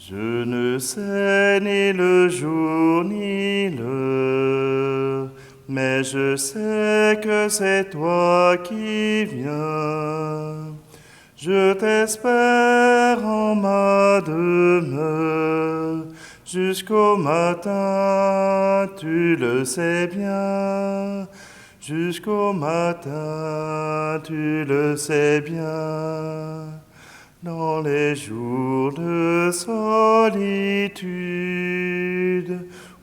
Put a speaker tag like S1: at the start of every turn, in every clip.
S1: Je ne sais ni le jour ni l'heure, mais je sais que c'est toi qui viens. Je t'espère en ma demeure, jusqu'au matin, tu le sais bien. Jusqu'au matin, tu le sais bien. Dans les jours de solitude,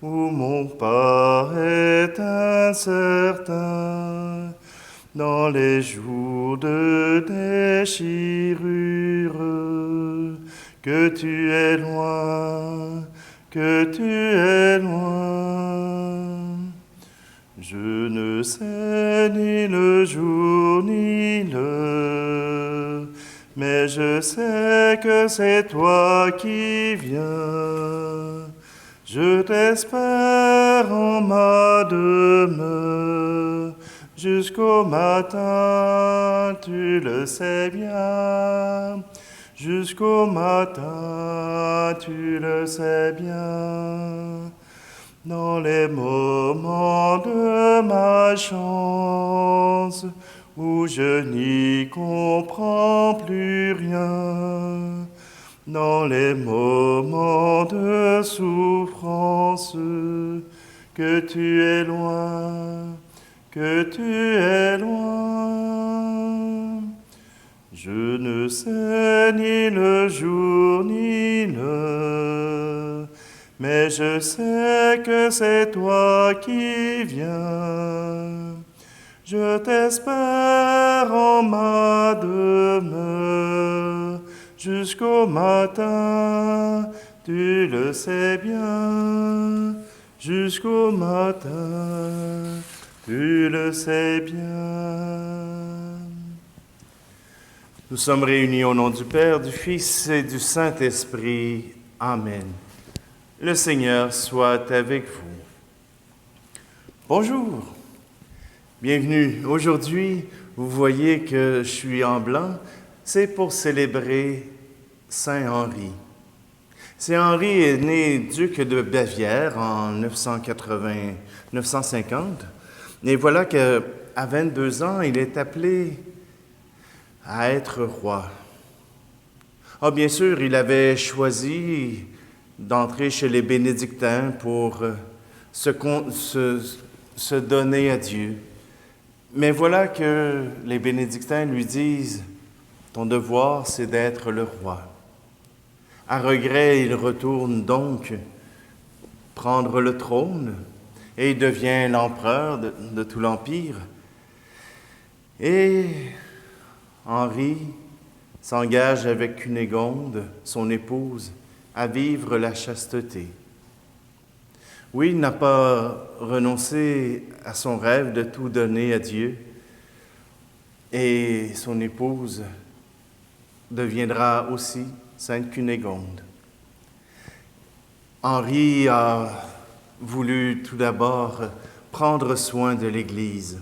S1: où mon pas est incertain, dans les jours de déchirure, que tu es loin, que tu es loin. Je ne sais ni le jour ni l'heure, mais je sais que c'est toi qui viens. Je t'espère en ma demeure, jusqu'au matin, tu le sais bien. Jusqu'au matin, tu le sais bien. Dans les moments de ma chance, où je n'y comprends plus rien, dans les moments de souffrance, que tu es loin, que tu es loin. Je ne sais ni le jour ni l'heure, mais je sais que c'est toi qui viens. Je t'espère en ma demeure, jusqu'au matin, tu le sais bien. Jusqu'au matin, tu le sais bien. Nous sommes réunis au nom du Père, du Fils et du Saint-Esprit. Amen. Le Seigneur soit avec vous. Bonjour, bienvenue. Aujourd'hui, vous voyez que je suis en blanc. C'est pour célébrer Saint Henri. Saint Henri est né duc de Bavière en 950. Et voilà qu'à 22 ans, il est appelé à être roi. Ah, bien sûr, il avait choisi d'entrer chez les bénédictins pour se donner à Dieu. Mais voilà que les bénédictins lui disent « Ton devoir, c'est d'être le roi ». À regret, il retourne donc prendre le trône et il devient l'empereur de tout l'Empire. Et Henri s'engage avec Cunégonde, son épouse, à vivre la chasteté. Oui, il n'a pas renoncé à son rêve de tout donner à Dieu, et son épouse deviendra aussi Sainte Cunégonde. Henri a voulu tout d'abord prendre soin de l'Église.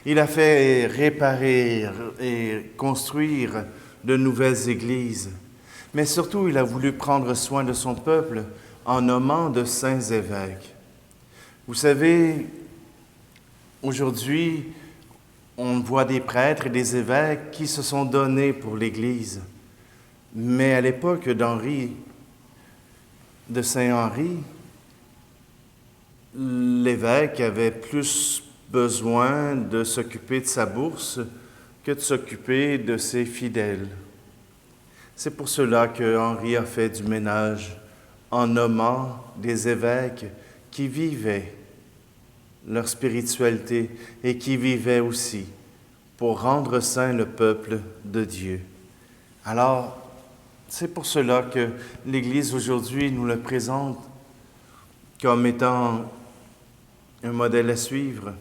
S1: Il a fait réparer et construire de nouvelles églises, mais surtout il a voulu prendre soin de son peuple en nommant de saints évêques. Vous savez, aujourd'hui, on voit des prêtres et des évêques qui se sont donnés pour l'Église. Mais à l'époque de Saint Henri, l'évêque avait plus besoin de s'occuper de sa bourse que de s'occuper de ses fidèles. C'est pour cela que Henri a fait du ménage en nommant des évêques qui vivaient leur spiritualité et qui vivaient aussi pour rendre saint le peuple de Dieu. Alors, c'est pour cela que l'Église aujourd'hui nous le présente comme étant un modèle à suivre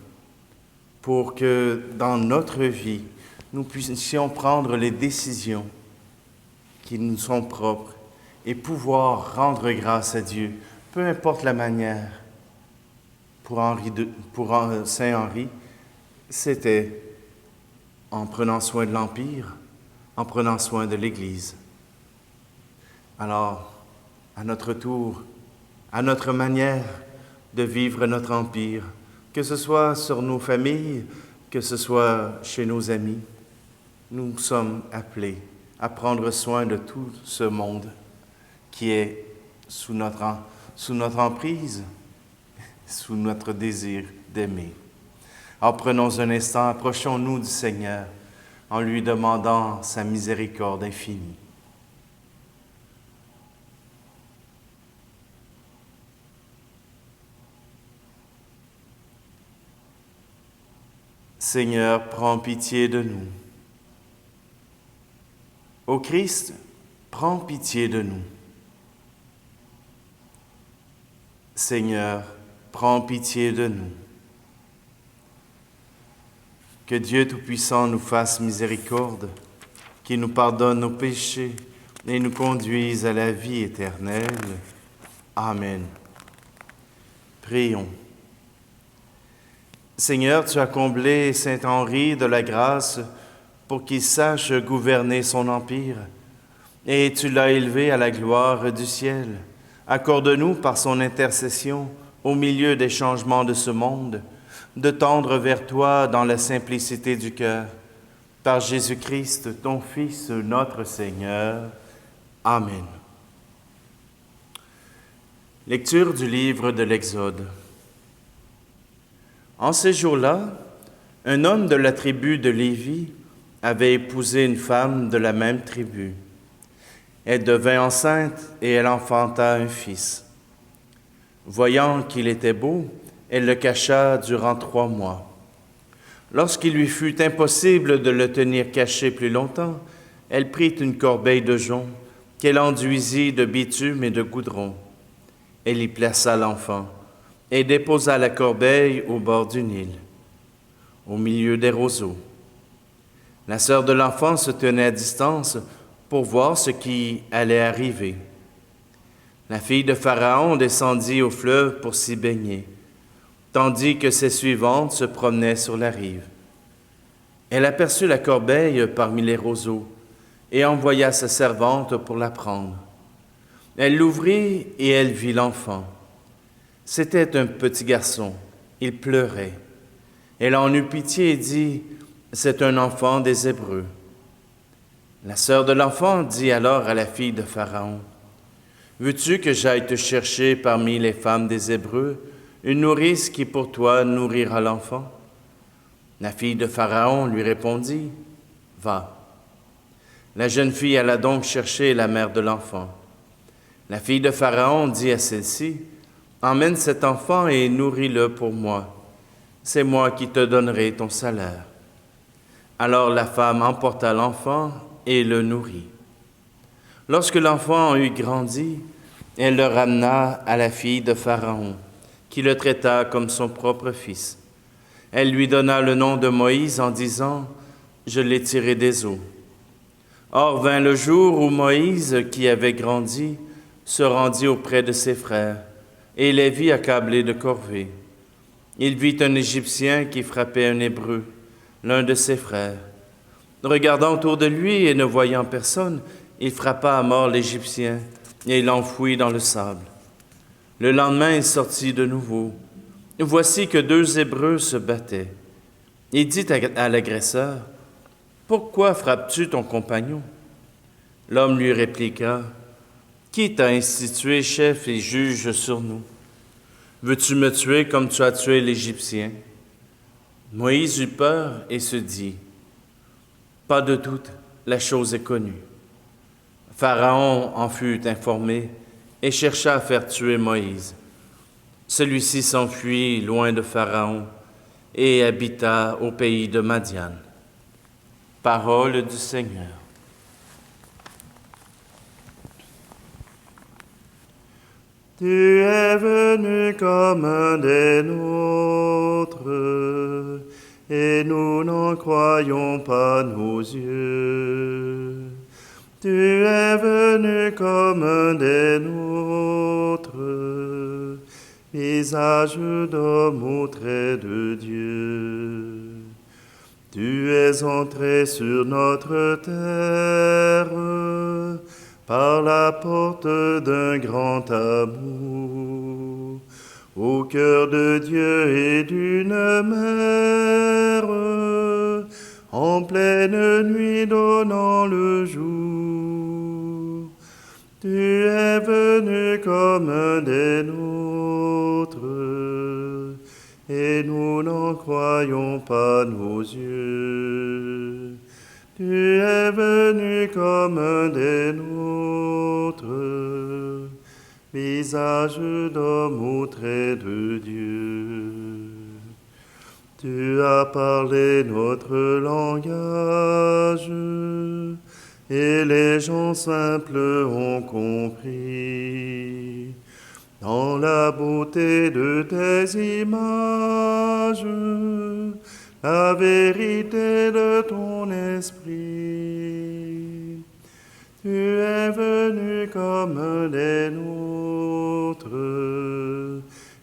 S1: pour que dans notre vie, nous puissions prendre les décisions qui nous sont propres et pouvoir rendre grâce à Dieu, peu importe la manière. Pour Saint Henri, c'était en prenant soin de l'Empire, en prenant soin de l'Église. Alors, à notre tour, à notre manière de vivre notre empire, que ce soit sur nos familles, que ce soit chez nos amis. Nous sommes appelés à prendre soin de tout ce monde qui est sous notre emprise, sous notre désir d'aimer. Alors prenons un instant, approchons-nous du Seigneur en lui demandant sa miséricorde infinie. Seigneur, prends pitié de nous. Ô Christ, prends pitié de nous. Seigneur, prends pitié de nous. Que Dieu Tout-Puissant nous fasse miséricorde, qu'il nous pardonne nos péchés et nous conduise à la vie éternelle. Amen. Prions. Seigneur, tu as comblé Saint Henri de la grâce pour qu'il sache gouverner son empire, et tu l'as élevé à la gloire du ciel. Accorde-nous par son intercession, au milieu des changements de ce monde, de tendre vers toi dans la simplicité du cœur. Par Jésus-Christ, ton Fils, notre Seigneur. Amen. Lecture du livre de l'Exode. En ces jours-là, un homme de la tribu de Lévi avait épousé une femme de la même tribu. Elle devint enceinte et elle enfanta un fils. Voyant qu'il était beau, elle le cacha durant 3 mois. Lorsqu'il lui fut impossible de le tenir caché plus longtemps, elle prit une corbeille de jonc qu'elle enduisit de bitume et de goudron. Elle y plaça l'enfant et déposa la corbeille au bord du Nil, au milieu des roseaux. La sœur de l'enfant se tenait à distance pour voir ce qui allait arriver. La fille de Pharaon descendit au fleuve pour s'y baigner, tandis que ses suivantes se promenaient sur la rive. Elle aperçut la corbeille parmi les roseaux et envoya sa servante pour la prendre. Elle l'ouvrit et elle vit l'enfant. C'était un petit garçon, il pleurait. Elle en eut pitié et dit, « C'est un enfant des Hébreux. » La sœur de l'enfant dit alors à la fille de Pharaon, « Veux-tu que j'aille te chercher parmi les femmes des Hébreux une nourrice qui pour toi nourrira l'enfant? » La fille de Pharaon lui répondit, « Va. » La jeune fille alla donc chercher la mère de l'enfant. La fille de Pharaon dit à celle-ci, « Emmène cet enfant et nourris-le pour moi. C'est moi qui te donnerai ton salaire. » Alors la femme emporta l'enfant et le nourrit. Lorsque l'enfant eut grandi, elle le ramena à la fille de Pharaon, qui le traita comme son propre fils. Elle lui donna le nom de Moïse en disant, « Je l'ai tiré des eaux. » Or vint le jour où Moïse, qui avait grandi, se rendit auprès de ses frères, et les vit accablés de corvée. Il vit un Égyptien qui frappait un Hébreu, l'un de ses frères. Regardant autour de lui et ne voyant personne, il frappa à mort l'Égyptien et l'enfouit dans le sable. Le lendemain, il sortit de nouveau. Voici que 2 Hébreux se battaient. Il dit à l'agresseur, « Pourquoi frappes-tu ton compagnon? » L'homme lui répliqua, « Qui t'a institué chef et juge sur nous? Veux-tu me tuer comme tu as tué l'Égyptien? » Moïse eut peur et se dit, « Pas de doute, la chose est connue. » Pharaon en fut informé et chercha à faire tuer Moïse. Celui-ci s'enfuit loin de Pharaon et habita au pays de Madian. Parole du Seigneur. Tu es venu comme un des nôtres, et nous n'en croyons pas nos yeux. Tu es venu comme un des nôtres, visage d'homme au trait de Dieu. Tu es entré sur notre terre par la porte d'un grand amour, au cœur de Dieu et d'une mère, en pleine nuit donnant le jour. Tu es venu comme un des nôtres, et nous n'en croyons pas nos yeux. Tu es venu comme un des nôtres, visage d'homme au trait de Dieu. Tu as parlé notre langage, et les gens simples ont compris. Dans la beauté de tes images, la vérité de ton esprit. Tu es venu comme un des nôtres,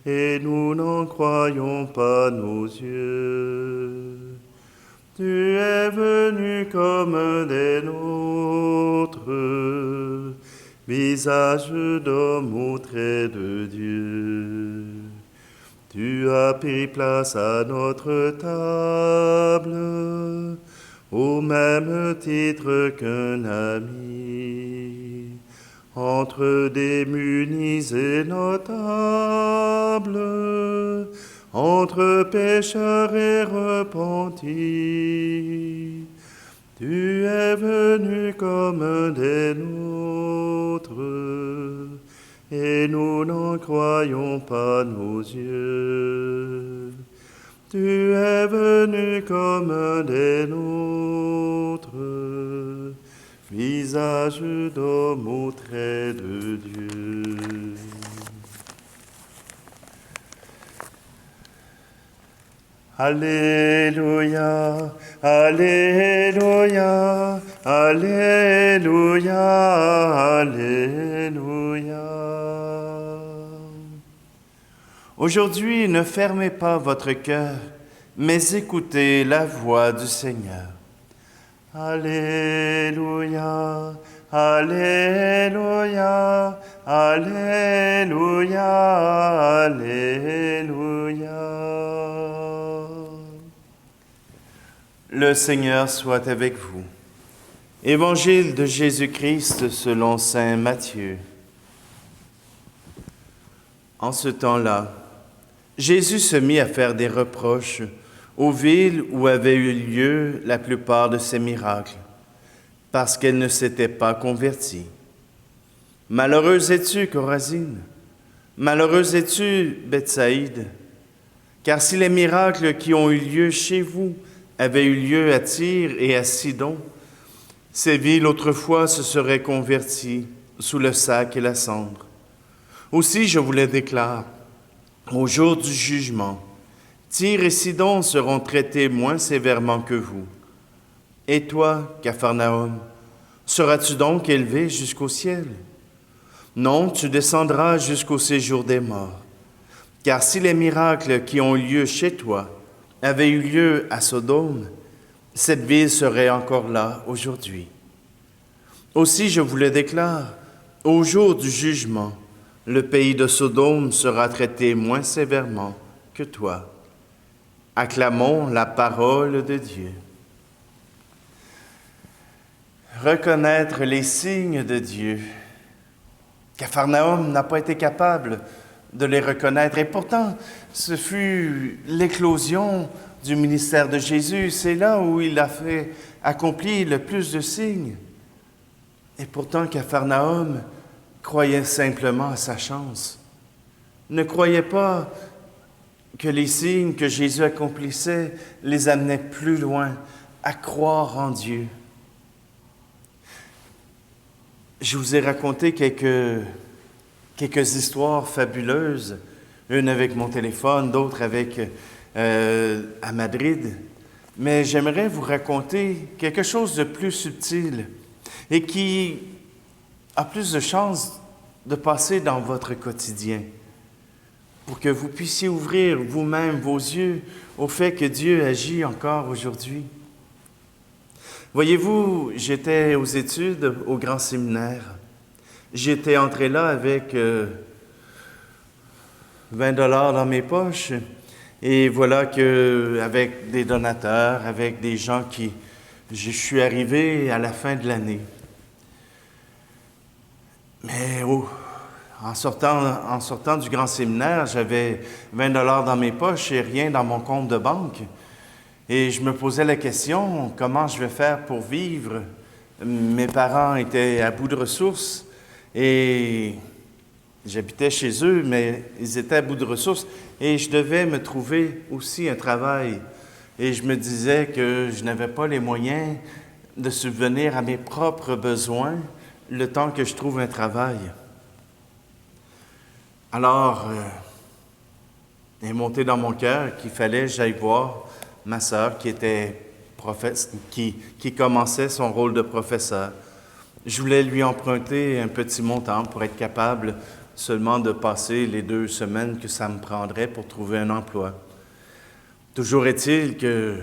S1: et nous n'en croyons pas nos yeux. Tu es venu comme un des nôtres, visage d'homme au trait de Dieu. Tu as pris place à notre table, au même titre qu'un ami, entre démunis et notables, entre pécheurs et repentis. Tu es venu comme un des nôtres, et nous n'en croyons pas nos yeux. Tu es venu comme un des nôtres, visage d'homme au trait de Dieu. Alléluia, Alléluia, Alléluia, Alléluia. Aujourd'hui, ne fermez pas votre cœur, mais écoutez la voix du Seigneur. Alléluia, Alléluia, Alléluia, Alléluia. Le Seigneur soit avec vous. Évangile de Jésus-Christ selon saint Matthieu. En ce temps-là, Jésus se mit à faire des reproches aux villes où avaient eu lieu la plupart de ses miracles, parce qu'elles ne s'étaient pas converties. Malheureuse es-tu, Chorazine! Malheureuse es-tu, Bethsaïde! Car si les miracles qui ont eu lieu chez vous avaient eu lieu à Tyr et à Sidon, ces villes autrefois se seraient converties sous le sac et la cendre. Aussi, je vous le déclare, au jour du jugement, Tyr et Sidon seront traités moins sévèrement que vous. Et toi, Capharnaüm, seras-tu donc élevé jusqu'au ciel? Non, tu descendras jusqu'au séjour des morts. Car si les miracles qui ont eu lieu chez toi avaient eu lieu à Sodome, cette ville serait encore là aujourd'hui. Aussi, je vous le déclare, au jour du jugement, le pays de Sodome sera traité moins sévèrement que toi. Acclamons la parole de Dieu. Reconnaître les signes de Dieu. Capharnaüm n'a pas été capable de les reconnaître. Et pourtant, ce fut l'éclosion du ministère de Jésus. C'est là où il a fait accomplir le plus de signes. Et pourtant, Capharnaüm croyait simplement à sa chance. Ne croyait pas que les signes que Jésus accomplissait les amenaient plus loin, à croire en Dieu. Je vous ai raconté quelques histoires fabuleuses, une avec mon téléphone, d'autres avec à Madrid, mais j'aimerais vous raconter quelque chose de plus subtil et qui a plus de chances de passer dans votre quotidien, pour que vous puissiez ouvrir vous-même vos yeux au fait que Dieu agit encore aujourd'hui. Voyez-vous, j'étais aux études au grand séminaire J'étais entré là avec 20 dollars dans mes poches et voilà que avec des donateurs, avec des gens je suis arrivé à la fin de l'année. Mais en sortant du grand séminaire, j'avais 20 dollars dans mes poches et rien dans mon compte de banque. Et je me posais la question, comment je vais faire pour vivre? Mes parents étaient à bout de ressources et j'habitais chez eux, mais ils étaient à bout de ressources et je devais me trouver aussi un travail. Et je me disais que je n'avais pas les moyens de subvenir à mes propres besoins le temps que je trouve un travail. Alors, il est monté dans mon cœur qu'il fallait que j'aille voir ma sœur qui commençait son rôle de professeur. Je voulais lui emprunter un petit montant pour être capable seulement de passer les 2 semaines que ça me prendrait pour trouver un emploi. Toujours est-il que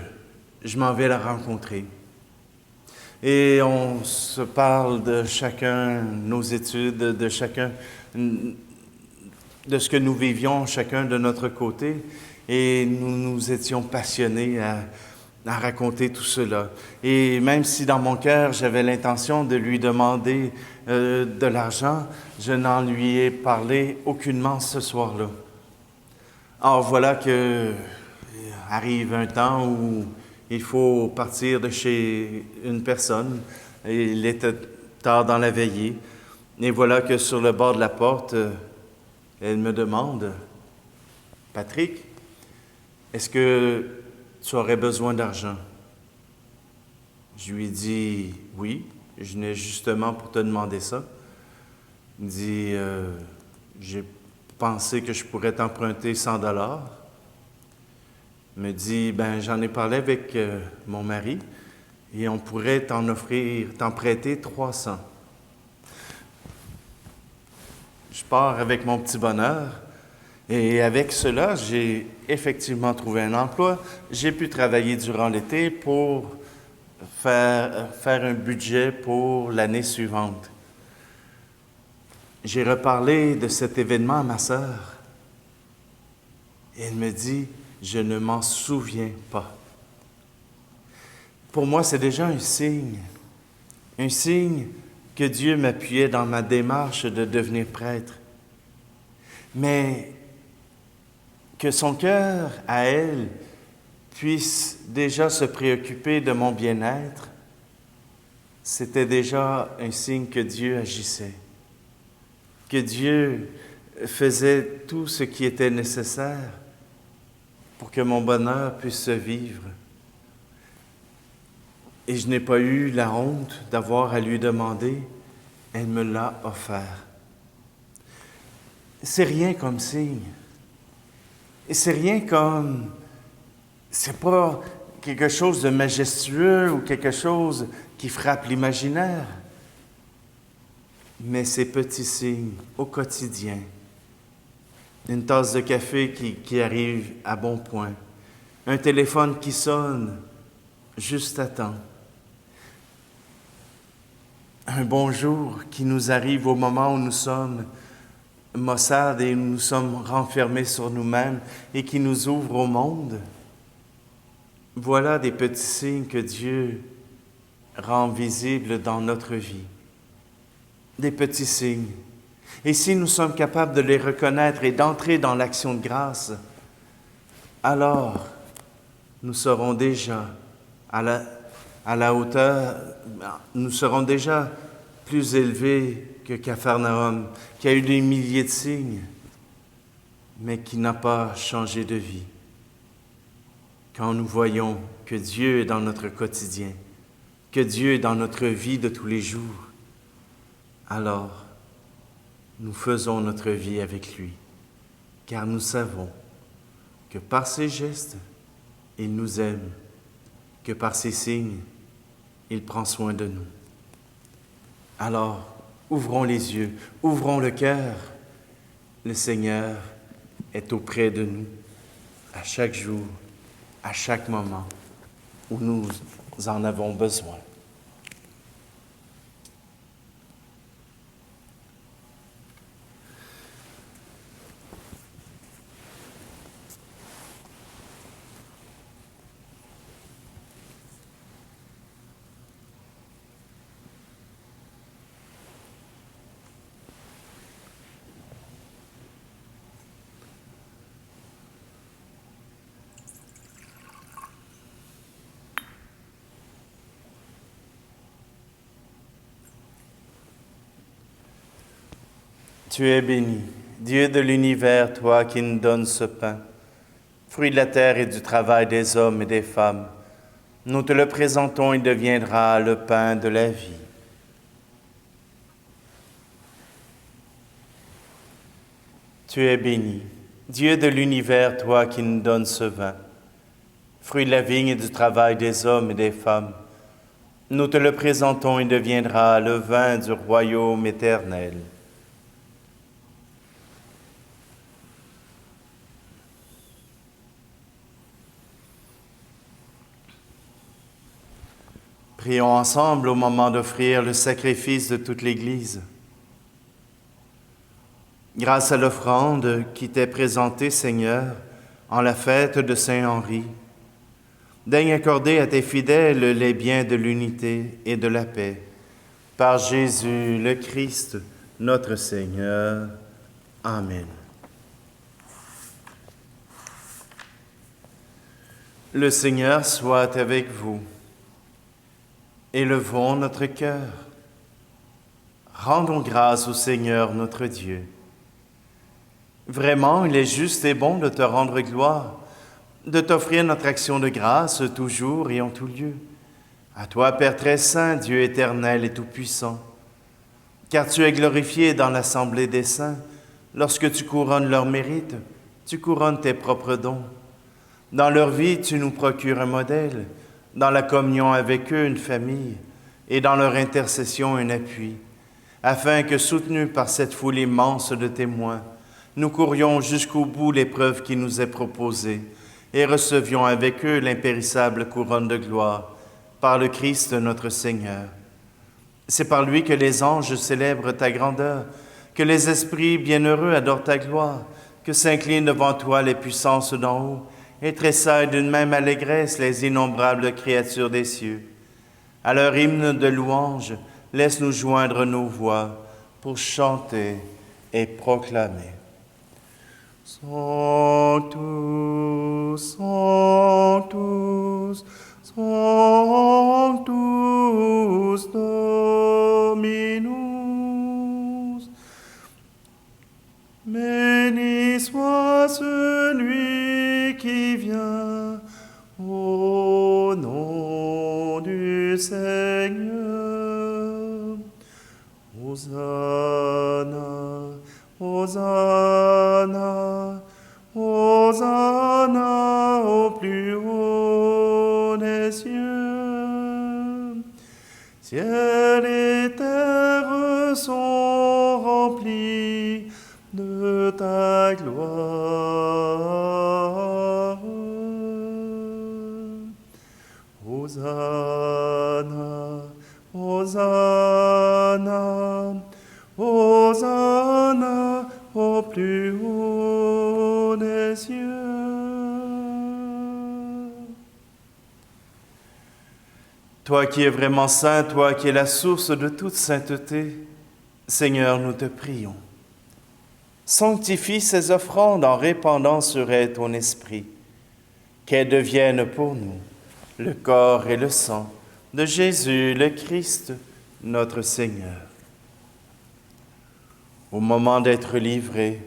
S1: je m'en vais la rencontrer. Et on se parle de chacun nos études, de chacun de ce que nous vivions chacun de notre côté. Et nous étions passionnés à raconter tout cela. Et même si dans mon cœur, j'avais l'intention de lui demander de l'argent, je n'en lui ai parlé aucunement ce soir-là. Or, voilà que arrive un temps où il faut partir de chez une personne. Et il était tard dans la veillée. Et voilà que sur le bord de la porte, elle me demande, « Patrick, est-ce que tu aurais besoin d'argent? » Je lui dis, « Oui, je venais justement pour te demander ça. » Il dit, « J'ai pensé que je pourrais t'emprunter 100 dollars. » Il me dit, « Ben, j'en ai parlé avec mon mari et on pourrait t'en prêter 300. » Je pars avec mon petit bonheur. Et avec cela, j'ai effectivement trouvé un emploi. J'ai pu travailler durant l'été pour faire un budget pour l'année suivante. J'ai reparlé de cet événement à ma sœur. Et elle me dit, « Je ne m'en souviens pas. » Pour moi, c'est déjà un signe que Dieu m'appuyait dans ma démarche de devenir prêtre. Mais que son cœur, à elle, puisse déjà se préoccuper de mon bien-être, c'était déjà un signe que Dieu agissait, que Dieu faisait tout ce qui était nécessaire pour que mon bonheur puisse se vivre. Et je n'ai pas eu la honte d'avoir à lui demander, elle me l'a offert. C'est rien comme signe. Et c'est pas quelque chose de majestueux ou quelque chose qui frappe l'imaginaire. Mais ces petits signes au quotidien. Une tasse de café qui arrive à bon point. Un téléphone qui sonne juste à temps. Un bonjour qui nous arrive au moment où nous sommes maussades et nous sommes renfermés sur nous-mêmes et qui nous ouvre au monde. Voilà des petits signes que Dieu rend visibles dans notre vie. Des petits signes. Et si nous sommes capables de les reconnaître et d'entrer dans l'action de grâce, alors nous serons déjà à la hauteur, nous serons déjà plus élevés que Capharnaüm, qui a eu des milliers de signes, mais qui n'a pas changé de vie. Quand nous voyons que Dieu est dans notre quotidien, que Dieu est dans notre vie de tous les jours, alors nous faisons notre vie avec lui, car nous savons que par ses gestes, il nous aime, que par ses signes, il prend soin de nous. Alors, ouvrons les yeux, ouvrons le cœur. Le Seigneur est auprès de nous à chaque jour, à chaque moment où nous en avons besoin. Tu es béni, Dieu de l'univers, toi qui nous donnes ce pain, fruit de la terre et du travail des hommes et des femmes. Nous te le présentons, il deviendra le pain de la vie. Tu es béni, Dieu de l'univers, toi qui nous donnes ce vin, fruit de la vigne et du travail des hommes et des femmes. Nous te le présentons, il deviendra le vin du royaume éternel. Prions ensemble au moment d'offrir le sacrifice de toute l'Église. Grâce à l'offrande qui t'est présentée, Seigneur, en la fête de Saint-Henri, daigne accorder à tes fidèles les biens de l'unité et de la paix. Par Jésus le Christ, notre Seigneur. Amen. Le Seigneur soit avec vous. Élevons notre cœur. Rendons grâce au Seigneur notre Dieu. Vraiment, il est juste et bon de te rendre gloire, de t'offrir notre action de grâce toujours et en tout lieu. À toi, Père très saint, Dieu éternel et tout-puissant, car tu es glorifié dans l'assemblée des saints. Lorsque tu couronnes leurs mérites, tu couronnes tes propres dons. Dans leur vie, tu nous procures un modèle, dans la communion avec eux, une famille, et dans leur intercession, un appui, afin que, soutenus par cette foule immense de témoins, nous courions jusqu'au bout l'épreuve qui nous est proposée et recevions avec eux l'impérissable couronne de gloire par le Christ notre Seigneur. C'est par lui que les anges célèbrent ta grandeur, que les esprits bienheureux adorent ta gloire, que s'inclinent devant toi les puissances d'en haut et tressaillent d'une même allégresse les innombrables créatures des cieux. À leur hymne de louange, laisse-nous joindre nos voix pour chanter et proclamer. Sanctus, Sanctus, Sanctus Dominus. Béni soit celui qui vient au nom du Seigneur. Hosanna, Hosanna, Hosanna au plus haut des cieux. Ciel et terre sont remplis de ta gloire. Hosanna, Hosanna, Hosanna au plus haut des cieux. Toi qui es vraiment saint, toi qui es la source de toute sainteté, Seigneur, nous te prions. Sanctifie ces offrandes en répandant sur elles ton esprit, qu'elles deviennent pour nous le corps et le sang de Jésus le Christ, notre Seigneur. Au moment d'être livré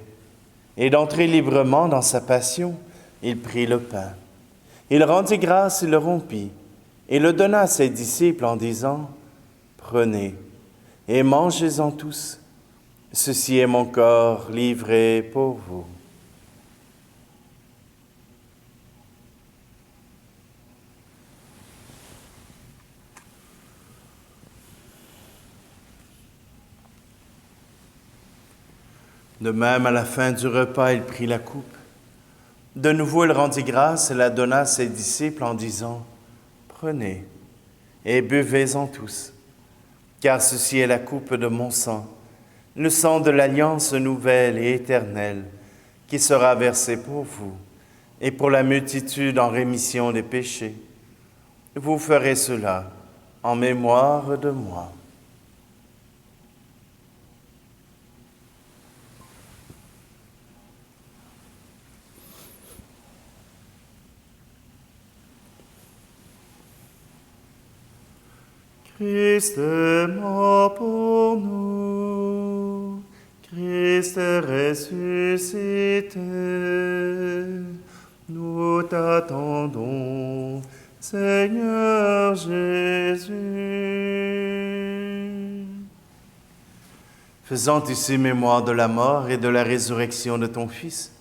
S1: et d'entrer librement dans sa passion, il prit le pain. Il rendit grâce et le rompit, et le donna à ses disciples en disant, « Prenez et mangez-en tous. Ceci est mon corps livré pour vous. » De même, à la fin du repas, il prit la coupe. De nouveau, il rendit grâce et la donna à ses disciples en disant, « Prenez et buvez-en tous, car ceci est la coupe de mon sang, le sang de l'alliance nouvelle et éternelle, qui sera versé pour vous et pour la multitude en rémission des péchés. Vous ferez cela en mémoire de moi. » Christ est mort pour nous, Christ Christ est ressuscité. Nous t'attendons, Seigneur Jésus. Faisant ici mémoire de la mort et de la résurrection de ton Fils,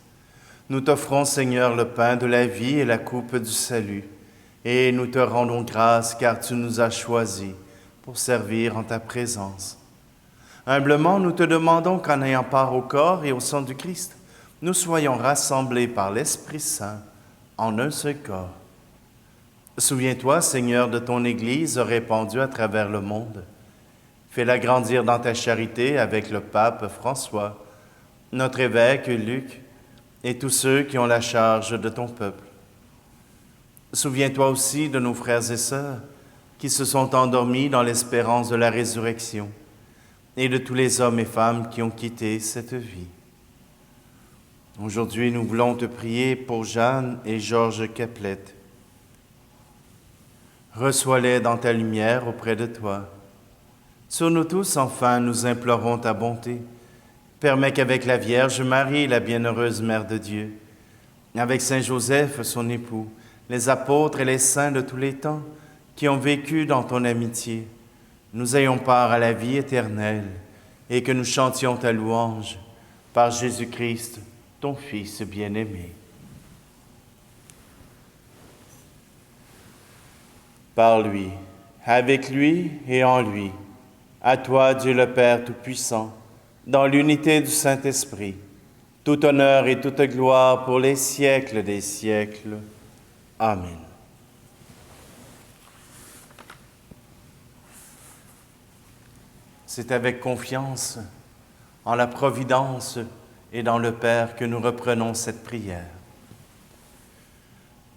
S1: nous t'offrons, Seigneur, le pain de la vie et la coupe du salut, et nous te rendons grâce car tu nous as choisis pour servir en ta présence. Humblement, nous te demandons qu'en ayant part au corps et au sang du Christ, nous soyons rassemblés par l'Esprit Saint en un seul corps. Souviens-toi, Seigneur, de ton Église répandue à travers le monde. Fais-la grandir dans ta charité avec le pape François, notre évêque Luc et tous ceux qui ont la charge de ton peuple. Souviens-toi aussi de nos frères et sœurs qui se sont endormis dans l'espérance de la résurrection et de tous les hommes et femmes qui ont quitté cette vie. Aujourd'hui, nous voulons te prier pour Jeanne et Georges Caplet. Reçois-les dans ta lumière auprès de toi. Sur nous tous, enfin, nous implorons ta bonté. Permets qu'avec la Vierge Marie, la bienheureuse Mère de Dieu, avec Saint Joseph, son époux, les apôtres et les saints de tous les temps qui ont vécu dans ton amitié, nous ayons part à la vie éternelle et que nous chantions ta louange par Jésus-Christ, ton Fils bien-aimé. Par lui, avec lui et en lui, à toi, Dieu le Père Tout-Puissant, dans l'unité du Saint-Esprit, tout honneur et toute gloire pour les siècles des siècles. Amen. C'est avec confiance en la Providence et dans le Père que nous reprenons cette prière.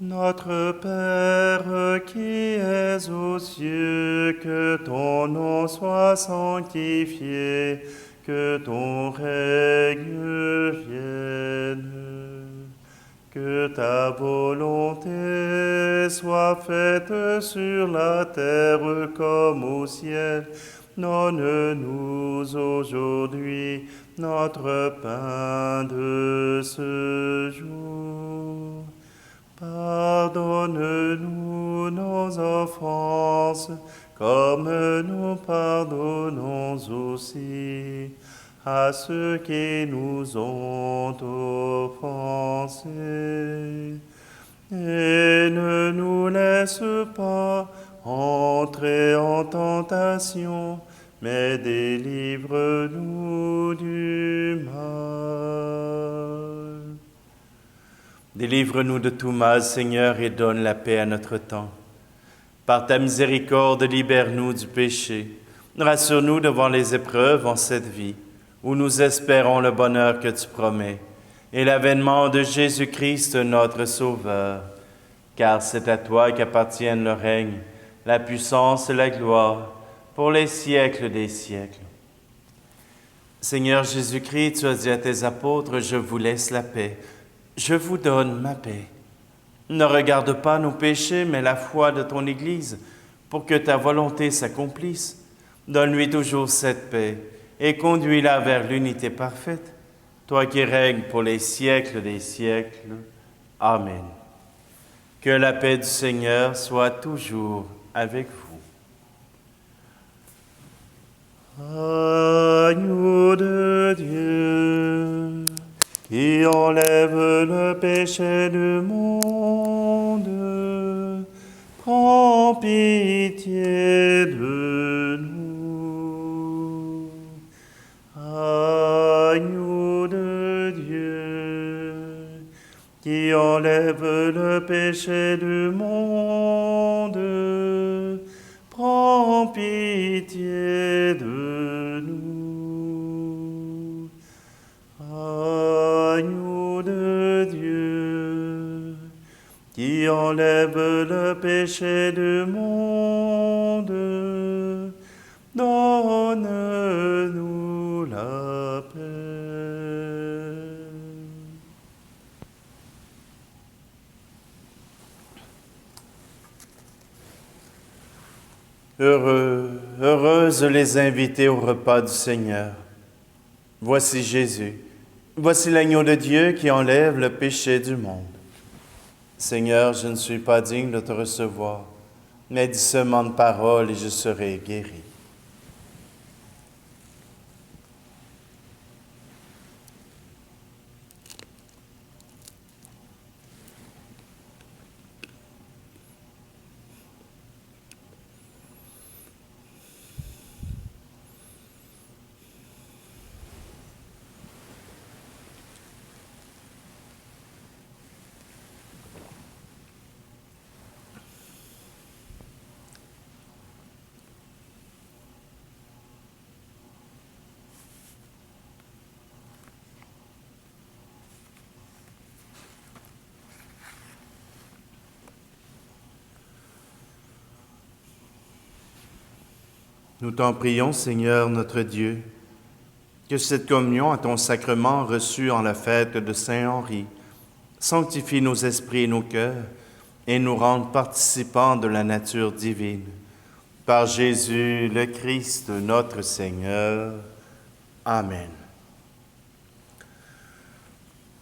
S1: Notre Père qui es aux cieux, que ton nom soit sanctifié, que ton règne vienne, que ta volonté soit faite sur la terre comme au ciel. Donne-nous aujourd'hui notre pain de ce jour. Pardonne-nous nos offenses, comme nous pardonnons aussi à ceux qui nous ont offensés. Et ne nous laisse pas entrer en tentation, mais délivre-nous du mal. Délivre-nous de tout mal, Seigneur, et donne la paix à notre temps. Par ta miséricorde, libère-nous du péché. Rassure-nous devant les épreuves en cette vie, où nous espérons le bonheur que tu promets, et l'avènement de Jésus-Christ, notre Sauveur. Car c'est à toi qu'appartiennent le règne, la puissance et la gloire, pour les siècles des siècles. Seigneur Jésus-Christ, tu as dit à tes apôtres, « Je vous laisse la paix. Je vous donne ma paix. » Ne regarde pas nos péchés, mais la foi de ton Église, pour que ta volonté s'accomplisse. Donne-lui toujours cette paix et conduis-la vers l'unité parfaite, toi qui règnes pour les siècles des siècles. Amen. Que la paix du Seigneur soit toujours avec vous. Agneau de Dieu, qui enlève le péché du monde, prends pitié de nous. Agneau de Dieu, qui enlève le péché du monde, prends pitié de nous. Agneau de Dieu, qui enlève le péché du monde, donne-nous la paix. Heureuses les invités au repas du Seigneur. Voici Jésus, voici l'agneau de Dieu qui enlève le péché du monde. Seigneur, je ne suis pas digne de te recevoir, mais dis seulement une parole et je serai guéri. Nous t'en prions, Seigneur notre Dieu, que cette communion à ton sacrement reçu en la fête de Saint-Henri sanctifie nos esprits et nos cœurs et nous rende participants de la nature divine. Par Jésus le Christ, notre Seigneur. Amen.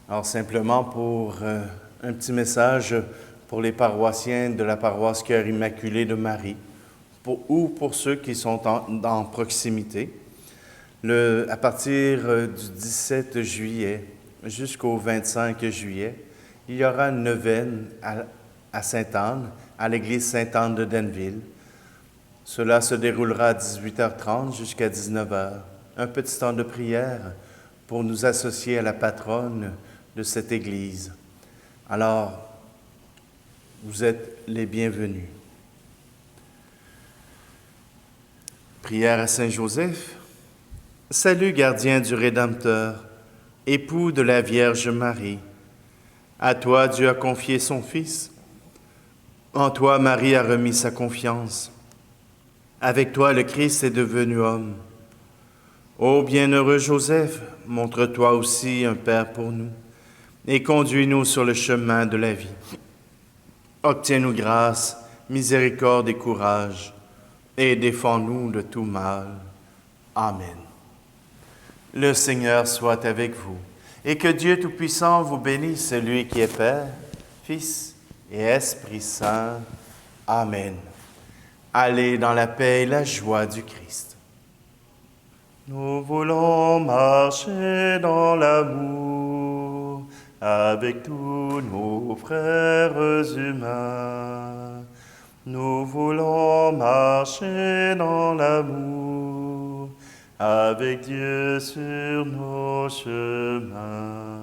S1: Alors simplement pour un petit message pour les paroissiens de la paroisse Cœur Immaculé de Marie, ou pour ceux qui sont en proximité. À partir du 17 juillet jusqu'au 25 juillet, il y aura une neuvaine à Sainte-Anne, à l'église Sainte-Anne de Denville. Cela se déroulera à 18h30 jusqu'à 19h. Un petit temps de prière pour nous associer à la patronne de cette église. Alors, vous êtes les bienvenus. Prière à Saint Joseph. Salut, gardien du Rédempteur, époux de la Vierge Marie. À toi, Dieu a confié son Fils. En toi, Marie a remis sa confiance. Avec toi, le Christ est devenu homme. Ô bienheureux Joseph, montre-toi aussi un Père pour nous et conduis-nous sur le chemin de la vie. Obtiens-nous grâce, miséricorde et courage, et défends-nous de tout mal. Amen. Le Seigneur soit avec vous, et que Dieu Tout-Puissant vous bénisse, celui qui est Père, Fils et Esprit Saint. Amen. Allez dans la paix et la joie du Christ. Nous voulons marcher dans l'amour avec tous nos frères humains. Nous voulons marcher dans l'amour avec Dieu sur nos chemins.